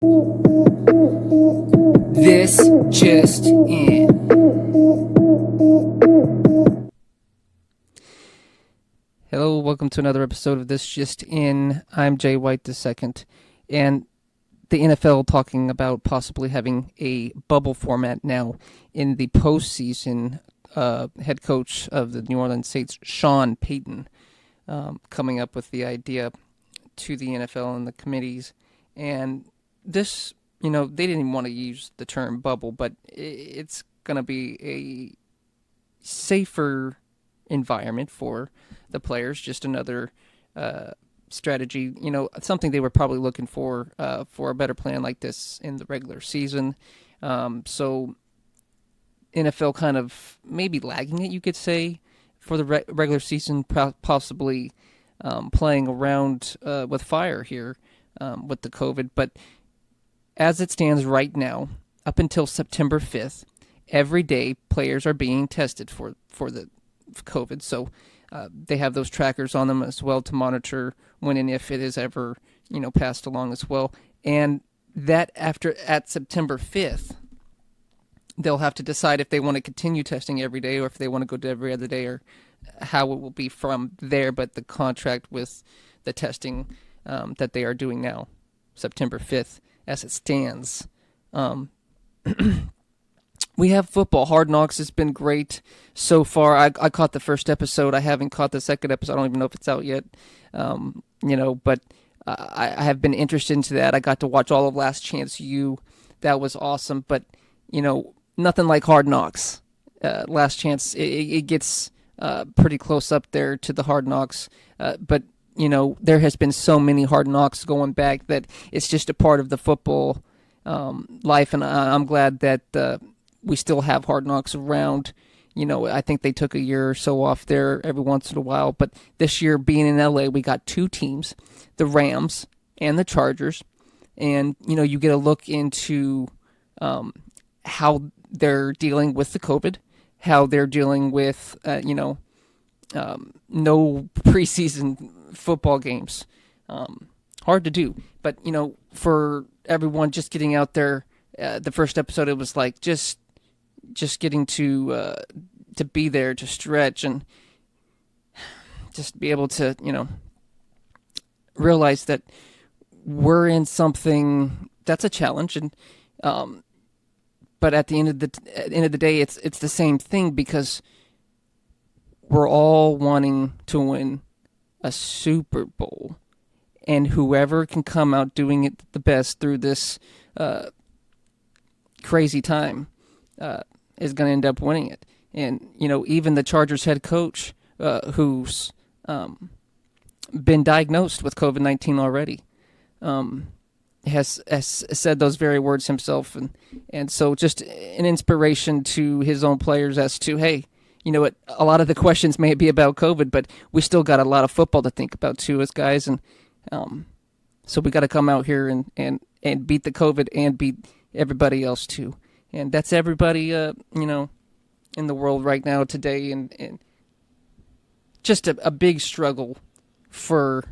This just in. Hello, welcome to another episode of This Just In. I'm Jay White II, and the NFL talking about possibly having a bubble format now in the postseason. Head coach of the New Orleans Saints, Sean Payton, coming up with the idea to the NFL and the committees. And this, they didn't even want to use the term bubble, but it's going to be a safer environment for the players. Just another strategy, something they were probably looking for a better plan like this in the regular season. So NFL kind of maybe lagging it, you could say, for the regular season, possibly playing around with fire here with the COVID. But as it stands right now, up until September 5th, every day players are being tested for the COVID. So they have those trackers on them as well to monitor when and if it is ever, passed along as well. And that at September 5th, they'll have to decide if they want to continue testing every day or if they want to go to every other day, or how it will be from there. But the contract with the testing that they are doing now, September 5th, as it stands. We have football. Hard Knocks has been great so far. I caught the first episode. I haven't caught the second episode. I don't even know if it's out yet. But I have been interested into that. I got to watch all of Last Chance U. That was awesome. But, nothing like Hard Knocks. Last Chance, it gets pretty close up there to the Hard Knocks. But there has been so many Hard Knocks going back that it's just a part of the football life, and I'm glad that we still have Hard Knocks around. I think they took a year or so off there every once in a while, but this year, being in LA, we got two teams, the Rams and the Chargers, and you get a look into how they're dealing with the COVID, how they're dealing with no preseason football games. Hard to do, but for everyone just getting out there, the first episode, it was like just getting to be there, to stretch and just be able to realize that we're in something that's a challenge, and but at the end of the day, it's the same thing, because we're all wanting to win a Super Bowl, and whoever can come out doing it the best through this crazy time is going to end up winning it. And even the Chargers head coach, who's been diagnosed with COVID-19 already, has said those very words himself, and so just an inspiration to his own players as to, hey, what, a lot of the questions may be about COVID, but we still got a lot of football to think about too as guys, and so we got to come out here and beat the COVID and beat everybody else too. And that's everybody, in the world right now today, and just a big struggle for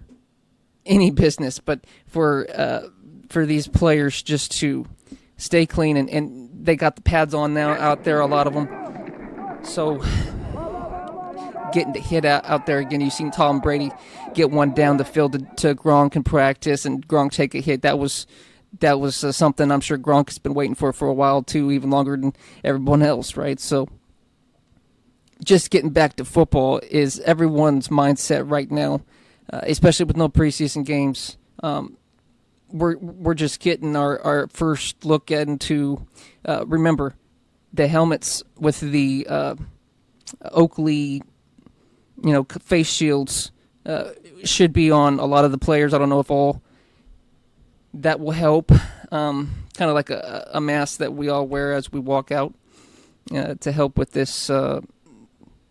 any business, but for these players just to stay clean, and they got the pads on now out there, a lot of them. So getting the hit out there again. You've seen Tom Brady get one down the field to Gronk in practice, and Gronk take a hit. That was something I'm sure Gronk has been waiting for a while too, even longer than everyone else, right? So just getting back to football is everyone's mindset right now, especially with no preseason games. We're just getting our first look into, remember, the helmets with the Oakley, face shields should be on a lot of the players. I don't know if all that will help. Kind of like a mask that we all wear as we walk out to help with this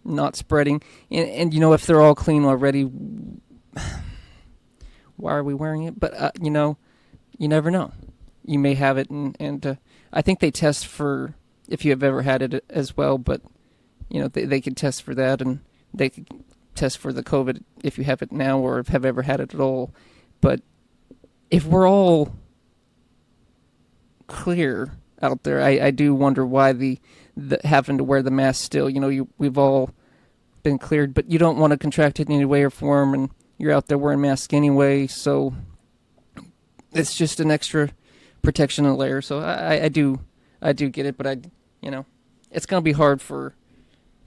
not spreading. And if they're all clean already, why are we wearing it? But, you never know. You may have it, and I think they test for if you have ever had it as well, but, they can test for that, and they could test for the COVID if you have it now or have ever had it at all. But if we're all clear out there, I do wonder why the having to wear the mask still. We've all been cleared, but you don't want to contract it in any way or form, and you're out there wearing masks anyway, so it's just an extra protection layer. So I do get it, but it's going to be hard for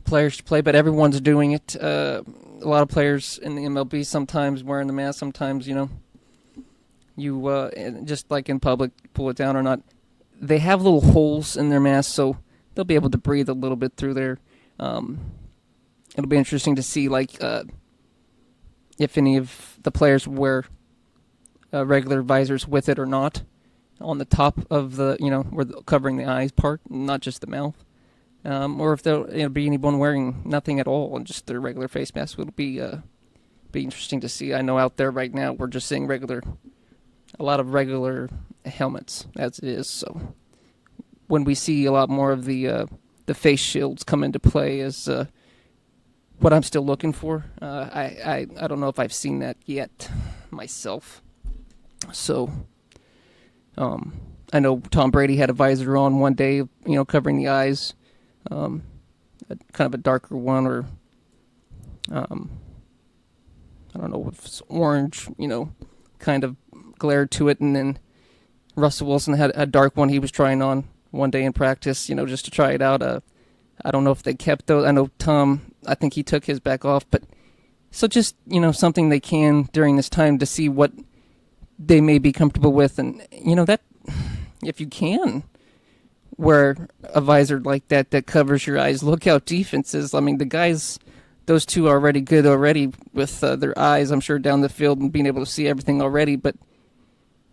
players to play, but everyone's doing it. A lot of players in the MLB sometimes wearing the mask, sometimes, you just like in public, pull it down or not. They have little holes in their mask, so they'll be able to breathe a little bit through there. It'll be interesting to see, if any of the players wear regular visors with it or not on the top of the, where covering the eyes part, not just the mouth. Or if there'll be anyone wearing nothing at all and just their regular face mask. It'll be interesting to see. I know out there right now we're just seeing a lot of regular helmets as it is. So when we see a lot more of the face shields come into play is what I'm still looking for. I don't know if I've seen that yet myself. So I know Tom Brady had a visor on one day, covering the eyes. Kind of a darker one, or I don't know if it's orange, kind of glared to it. And then Russell Wilson had a dark one he was trying on one day in practice, just to try it out. I don't know if they kept those. I know Tom, I think he took his back off, but so just, something they can during this time to see what they may be comfortable with. And, that if you can wear a visor like that covers your eyes, look out defenses. I mean, the guys, those two are already good already with their eyes, I'm sure, down the field and being able to see everything already. But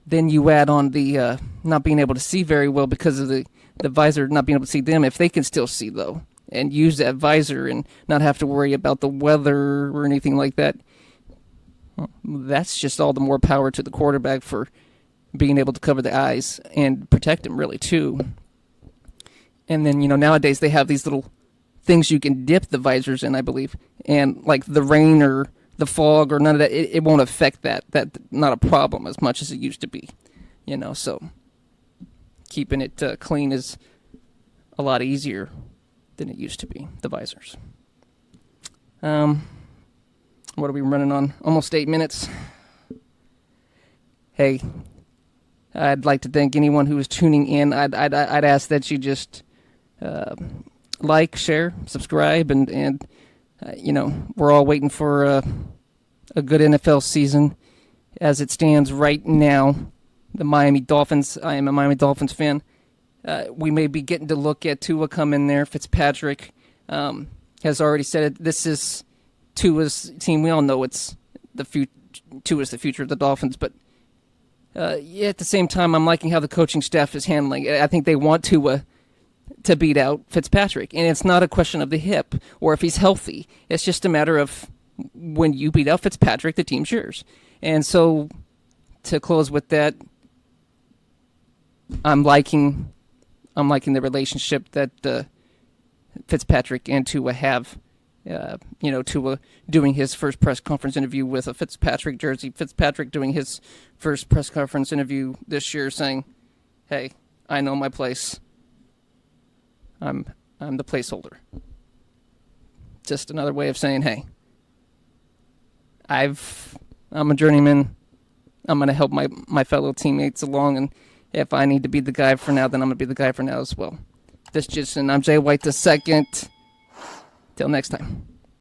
then you add on the not being able to see very well because of the visor not being able to see them. If they can still see, though, and use that visor and not have to worry about the weather or anything like that, that's just all the more power to the quarterback for being able to cover the eyes and protect him, really, too. And then, nowadays they have these little things you can dip the visors in, I believe. And like the rain or the fog or none of that, it won't affect that. That's not a problem as much as it used to be. So keeping it clean is a lot easier than it used to be, the visors. What are we running on? Almost 8 minutes. Hey, I'd like to thank anyone who is tuning in. I'd ask that you just like, share, subscribe, and we're all waiting for a good NFL season as it stands right now. The Miami Dolphins, I am a Miami Dolphins fan. We may be getting to look at Tua come in there. Fitzpatrick has already said it. This is Tua's team. We all know it's Tua's the future of the Dolphins, but at the same time, I'm liking how the coaching staff is handling it. I think they want Tua to beat out Fitzpatrick, and it's not a question of the hip or if he's healthy. It's just a matter of when you beat out Fitzpatrick, the team's yours. And so, to close with that, I'm liking the relationship that Fitzpatrick and Tua have. Tua doing his first press conference interview with a Fitzpatrick jersey. Fitzpatrick doing his first press conference interview this year saying, hey, I know my place. I'm the placeholder. Just another way of saying, hey, I'm a journeyman. I'm going to help my fellow teammates along, and if I need to be the guy for now, then I'm going to be the guy for now as well. This is Jason. I'm Jay White II. Till next time.